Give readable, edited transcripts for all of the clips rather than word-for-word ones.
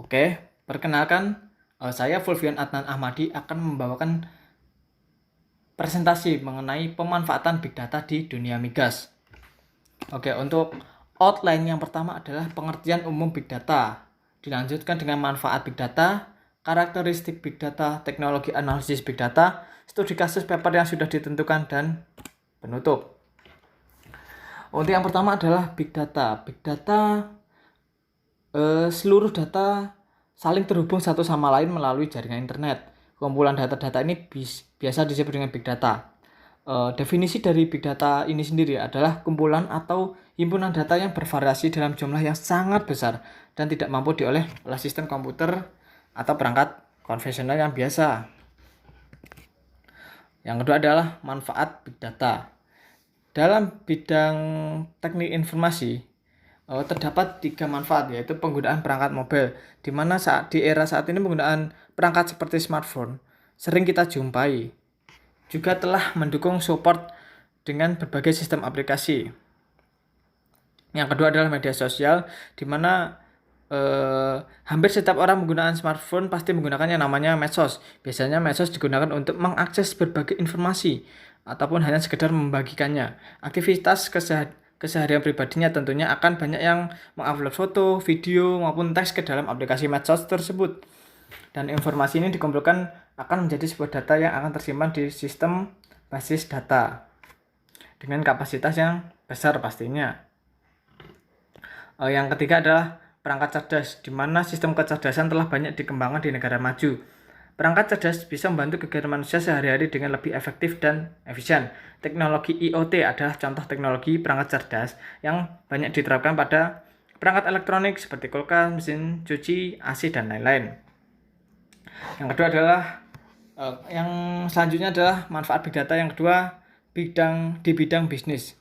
Oke, perkenalkan, saya Fulvian Adnan Ahmadi akan membawakan presentasi mengenai pemanfaatan Big Data di dunia migas. Oke, untuk outline yang pertama adalah pengertian umum Big Data. Dilanjutkan dengan manfaat Big Data, karakteristik Big Data, teknologi analisis Big Data, studi kasus paper yang sudah ditentukan, dan penutup. Untuk yang pertama adalah Big Data. Big Data seluruh data saling terhubung satu sama lain melalui jaringan internet. Kumpulan data-data ini biasa disebut dengan Big Data. Definisi dari Big Data ini sendiri adalah kumpulan atau himpunan data yang bervariasi dalam jumlah yang sangat besar dan tidak mampu diolah oleh sistem komputer atau perangkat konvensional yang biasa. Yang kedua adalah manfaat Big Data. Dalam bidang teknik informasi, terdapat 3 manfaat, yaitu penggunaan perangkat mobile, di mana di era saat ini penggunaan perangkat seperti smartphone sering kita jumpai. Juga telah mendukung support dengan berbagai sistem aplikasi. Yang kedua adalah media sosial, di mana hampir setiap orang menggunakan smartphone pasti menggunakan yang namanya medsos. Biasanya medsos digunakan untuk mengakses berbagai informasi ataupun hanya sekedar membagikannya. Aktivitas keseharian pribadinya tentunya akan banyak yang mengupload foto, video, maupun teks ke dalam aplikasi medsos tersebut. Dan informasi ini dikumpulkan akan menjadi sebuah data yang akan tersimpan di sistem basis data dengan kapasitas yang besar pastinya. Yang ketiga adalah perangkat cerdas, di mana sistem kecerdasan telah banyak dikembangkan di negara maju. Perangkat cerdas bisa membantu kegiatan manusia sehari-hari dengan lebih efektif dan efisien. Teknologi IoT adalah contoh teknologi perangkat cerdas yang banyak diterapkan pada perangkat elektronik seperti kulkas, mesin cuci, AC, dan lain-lain. Yang kedua adalah yang selanjutnya adalah manfaat Big Data. Yang kedua, di bidang bisnis.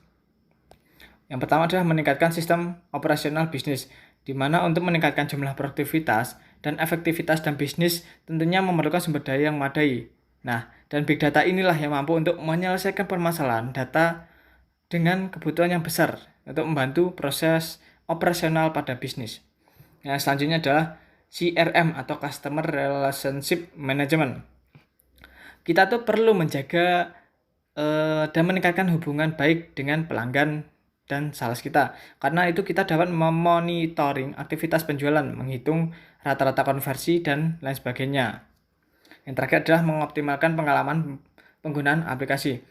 Yang pertama adalah meningkatkan sistem operasional bisnis, di mana untuk meningkatkan jumlah produktivitas dan efektivitas dan bisnis tentunya memerlukan sumber daya yang memadai. Nah, dan Big Data inilah yang mampu untuk menyelesaikan permasalahan data dengan kebutuhan yang besar untuk membantu proses operasional pada bisnis. Yang selanjutnya adalah CRM atau Customer Relationship Management. Kita tuh perlu menjaga dan meningkatkan hubungan baik dengan pelanggan dan sales kita. Karena itu kita dapat memonitoring aktivitas penjualan, menghitung rata-rata konversi, dan lain sebagainya. Yang terakhir adalah mengoptimalkan pengalaman penggunaan aplikasi.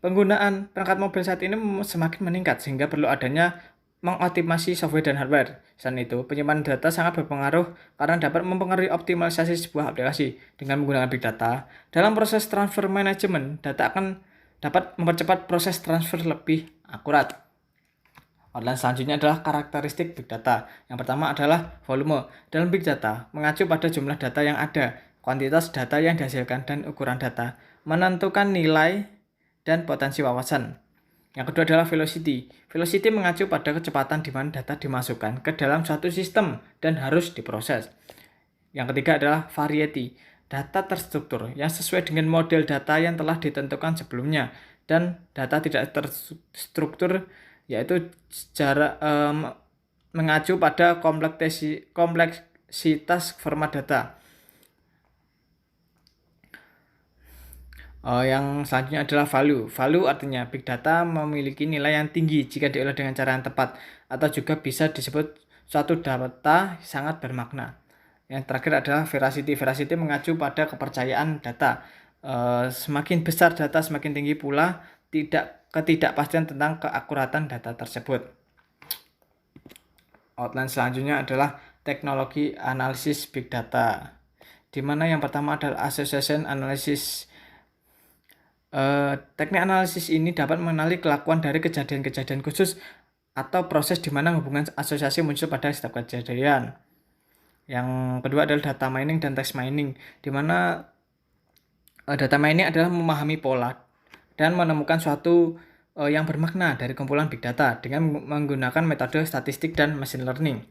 Penggunaan perangkat mobil saat ini semakin meningkat sehingga perlu adanya mengoptimasi software dan hardware. Selain itu, penyimpanan data sangat berpengaruh karena dapat mempengaruhi optimalisasi sebuah aplikasi. Dengan menggunakan Big Data, dalam proses transfer management, data akan dapat mempercepat proses transfer lebih akurat. Outline selanjutnya adalah karakteristik Big Data. Yang pertama adalah volume. Dalam Big Data, mengacu pada jumlah data yang ada, kuantitas data yang dihasilkan, dan ukuran data, menentukan nilai dan potensi wawasan. Yang kedua adalah velocity. Velocity mengacu pada kecepatan di mana data dimasukkan ke dalam suatu sistem dan harus diproses. Yang ketiga adalah variety. Data terstruktur yang sesuai dengan model data yang telah ditentukan sebelumnya, dan data tidak terstruktur yaitu secara mengacu pada kompleksitas format data. Yang selanjutnya adalah value. Value artinya Big Data memiliki nilai yang tinggi jika diolah dengan cara yang tepat, atau juga bisa disebut suatu data sangat bermakna. Yang terakhir adalah veracity. Veracity mengacu pada kepercayaan data. Semakin besar data, semakin tinggi pula ketidakpastian tentang keakuratan data tersebut. Outline selanjutnya adalah teknologi analisis Big Data, di mana yang pertama adalah association analysis. Teknik analisis ini dapat mengenali kelakuan dari kejadian-kejadian khusus atau proses di mana hubungan asosiasi muncul pada setiap kejadian. Yang kedua adalah data mining dan text mining, di mana data mining adalah memahami pola dan menemukan suatu yang bermakna dari kumpulan Big Data dengan menggunakan metode statistik dan machine learning.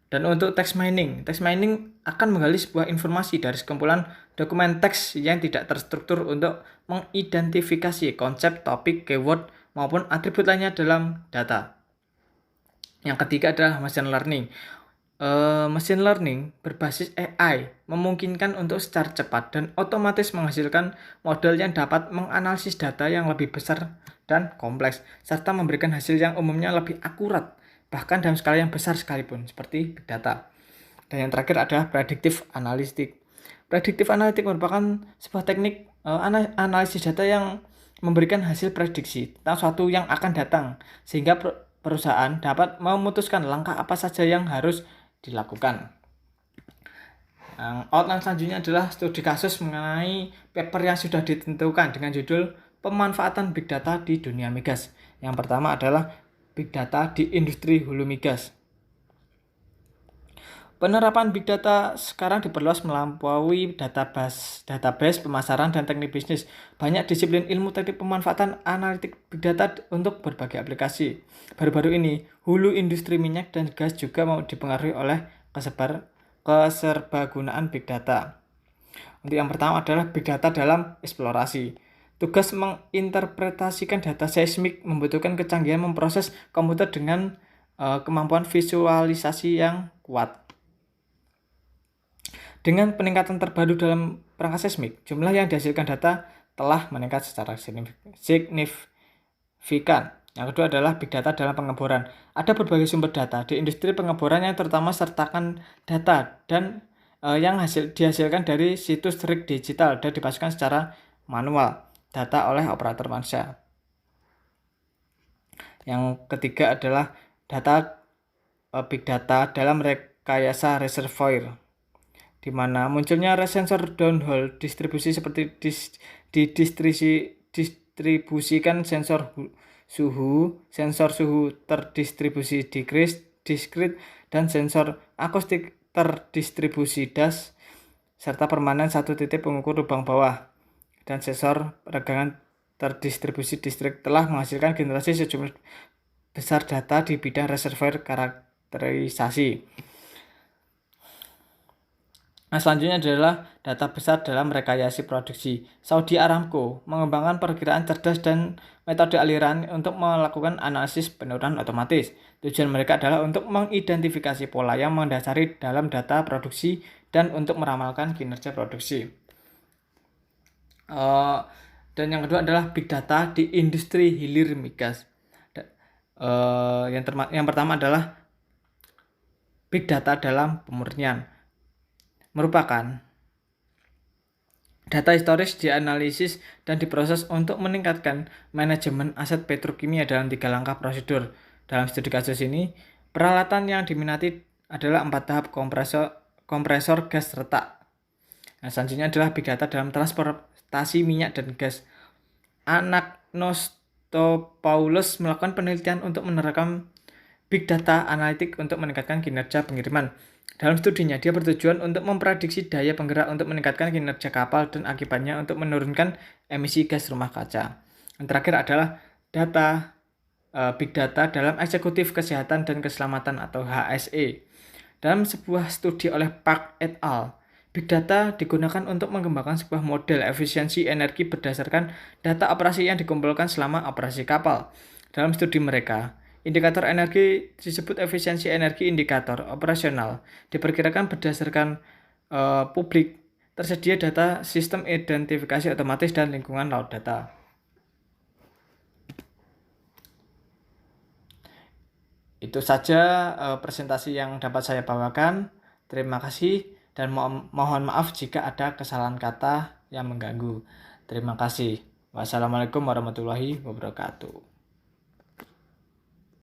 Dan untuk text mining akan menggali sebuah informasi dari sekumpulan dokumen teks yang tidak terstruktur untuk mengidentifikasi konsep, topik, keyword, maupun atribut lainnya dalam data. Yang ketiga adalah machine learning. Machine learning berbasis AI memungkinkan untuk secara cepat dan otomatis menghasilkan model yang dapat menganalisis data yang lebih besar dan kompleks, serta memberikan hasil yang umumnya lebih akurat, bahkan dalam skala yang besar sekalipun, seperti big data. Dan yang terakhir adalah predictive analytics. Predictive analytics merupakan sebuah teknik analisis data yang memberikan hasil prediksi tentang suatu yang akan datang, sehingga perusahaan dapat memutuskan langkah apa saja yang harus dilakukan. Outline selanjutnya adalah studi kasus mengenai paper yang sudah ditentukan dengan judul Pemanfaatan Big Data di Dunia Migas. Yang pertama adalah Big Data di Industri Hulu Migas. Penerapan Big Data sekarang diperluas melampaui database pemasaran dan teknik bisnis. Banyak disiplin ilmu teknik pemanfaatan analitik Big Data untuk berbagai aplikasi. Baru-baru ini, hulu industri minyak dan gas juga mau dipengaruhi oleh keserbagunaan Big Data. Untuk yang pertama adalah Big Data dalam eksplorasi. Tugas menginterpretasikan data seismik membutuhkan kecanggihan memproses komputer dengan kemampuan visualisasi yang kuat. Dengan peningkatan terbaru dalam perangkat seismik, jumlah yang dihasilkan data telah meningkat secara signifikan. Yang kedua adalah Big Data dalam pengeboran. Ada berbagai sumber data di industri pengeboran yang terutama sertakan data dan yang dihasilkan dari situs rig digital dan dimasukkan secara manual data oleh operator manusia. Yang ketiga adalah data Big Data dalam rekayasa reservoir, di mana munculnya sensor downhole distribusi seperti distribusikan sensor suhu terdistribusi diskrit, dan sensor akustik terdistribusi das, serta permanen satu titik pengukur lubang bawah, dan sensor peregangan terdistribusi distrik telah menghasilkan generasi sejumlah besar data di bidang reservoir karakterisasi. Nah, selanjutnya adalah data besar dalam rekayasa produksi. Saudi Aramco mengembangkan perkiraan cerdas dan metode aliran untuk melakukan analisis penurunan otomatis. Tujuan mereka adalah untuk mengidentifikasi pola yang mendasari dalam data produksi dan untuk meramalkan kinerja produksi. Dan yang kedua adalah Big Data di industri hilir migas. Yang pertama adalah Big Data dalam pemurnian. Merupakan data historis dianalisis dan diproses untuk meningkatkan manajemen aset petrokimia dalam 3 langkah prosedur. Dalam studi kasus ini, peralatan yang diminati adalah 4 tahap kompresor gas retak. Nah, selanjutnya adalah Big Data dalam transportasi minyak dan gas. Anagnostopaulus melakukan penelitian untuk menerapkan Big Data analitik untuk meningkatkan kinerja pengiriman. Dalam studinya, dia bertujuan untuk memprediksi daya penggerak untuk meningkatkan kinerja kapal dan akibatnya untuk menurunkan emisi gas rumah kaca. Yang terakhir adalah Big Data dalam eksekutif kesehatan dan keselamatan atau HSE. Dalam sebuah studi oleh Park et al., Big Data digunakan untuk mengembangkan sebuah model efisiensi energi berdasarkan data operasi yang dikumpulkan selama operasi kapal. Dalam studi mereka, indikator energi disebut efisiensi energi indikator operasional. Diperkirakan berdasarkan publik tersedia data sistem identifikasi otomatis dan lingkungan laut data. Itu saja presentasi yang dapat saya bawakan. Terima kasih dan mohon maaf jika ada kesalahan kata yang mengganggu. Terima kasih. Wassalamualaikum warahmatullahi wabarakatuh.